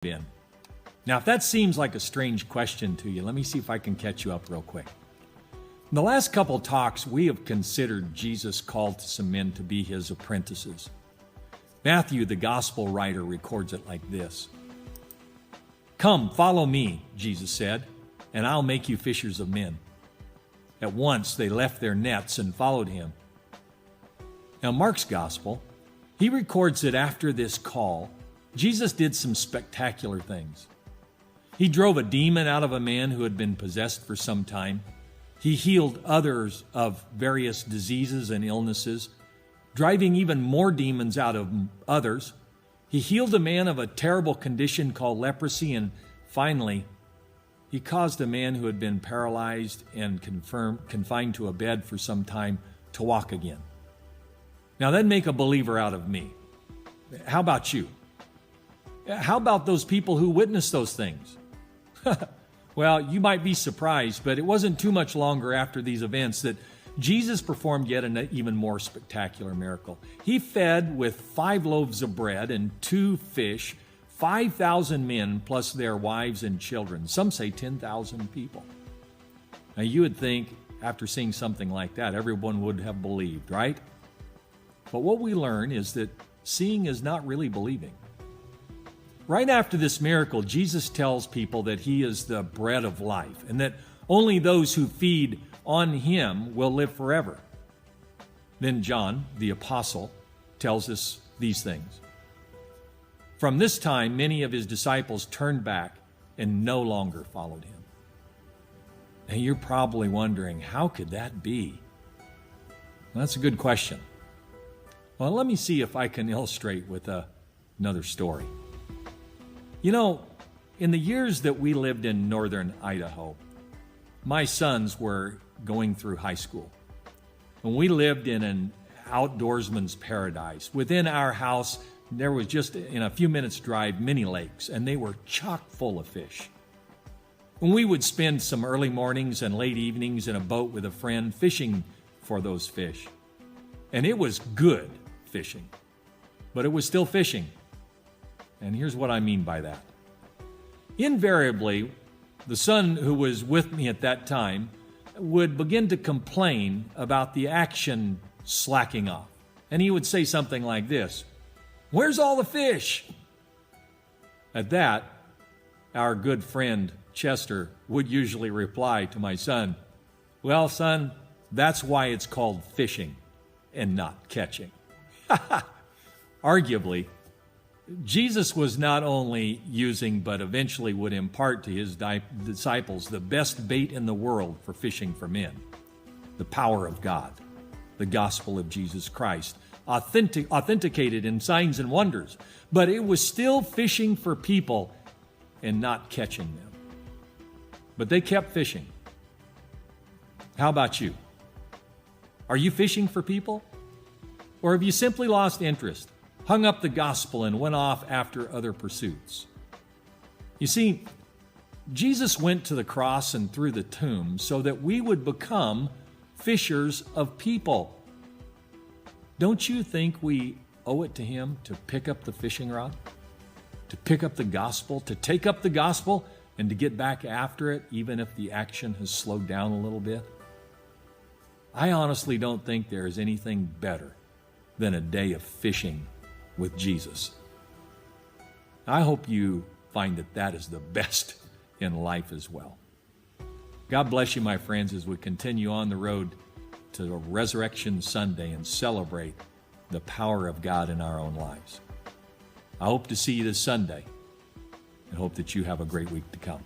been? Now, if that seems like a strange question to you, let me see if I can catch you up real quick. In the last couple talks, we have considered Jesus' call to some men to be his apprentices. Matthew, the gospel writer, records it like this. "Come, follow me," Jesus said, "and I'll make you fishers of men." At once they left their nets and followed him. Now, Mark's gospel, he records that after this call, Jesus did some spectacular things. He drove a demon out of a man who had been possessed for some time. He healed others of various diseases and illnesses, driving even more demons out of others. He healed a man of a terrible condition called leprosy, and finally, he caused a man who had been paralyzed and confined to a bed for some time to walk again. Now, that'd make a believer out of me. How about you? How about those people who witnessed those things? Well, you might be surprised, but it wasn't too much longer after these events that Jesus performed yet an even more spectacular miracle. He fed with 5 loaves of bread and 2 fish, 5,000 men plus their wives and children. Some say 10,000 people. Now, you would think after seeing something like that, everyone would have believed, right? But what we learn is that seeing is not really believing. Right after this miracle, Jesus tells people that he is the bread of life and that only those who feed on him will live forever. Then John, the apostle, tells us these things. From this time, many of his disciples turned back and no longer followed him. And you're probably wondering, how could that be? Well, that's a good question. Well, let me see if I can illustrate with another story. You know, in the years that we lived in northern Idaho, my sons were going through high school. And we lived in an outdoorsman's paradise. Within our house, there was just in a few minutes' drive many lakes, and they were chock full of fish. And we would spend some early mornings and late evenings in a boat with a friend fishing for those fish. And it was good fishing, but it was still fishing. And here's what I mean by that. Invariably, the son who was with me at that time would begin to complain about the action slacking off. And he would say something like this, "Where's all the fish?" At that, our good friend Chester would usually reply to my son, "Well, son, that's why it's called fishing and not catching." Arguably, Jesus was not only using, but eventually would impart to his disciples the best bait in the world for fishing for men, the power of God, the gospel of Jesus Christ, authenticated in signs and wonders. But it was still fishing for people and not catching them. But they kept fishing. How about you? Are you fishing for people? Or have you simply lost interest, hung up the gospel, and went off after other pursuits? You see, Jesus went to the cross and through the tomb so that we would become fishers of people. Don't you think we owe it to him to pick up the fishing rod, to pick up the gospel, to take up the gospel, and to get back after it, even if the action has slowed down a little bit? I honestly don't think there is anything better than a day of fishing with Jesus. I hope you find that that is the best in life as well. God bless you, my friends, as we continue on the road to Resurrection Sunday and celebrate the power of God in our own lives. I hope to see you this Sunday and hope that you have a great week to come.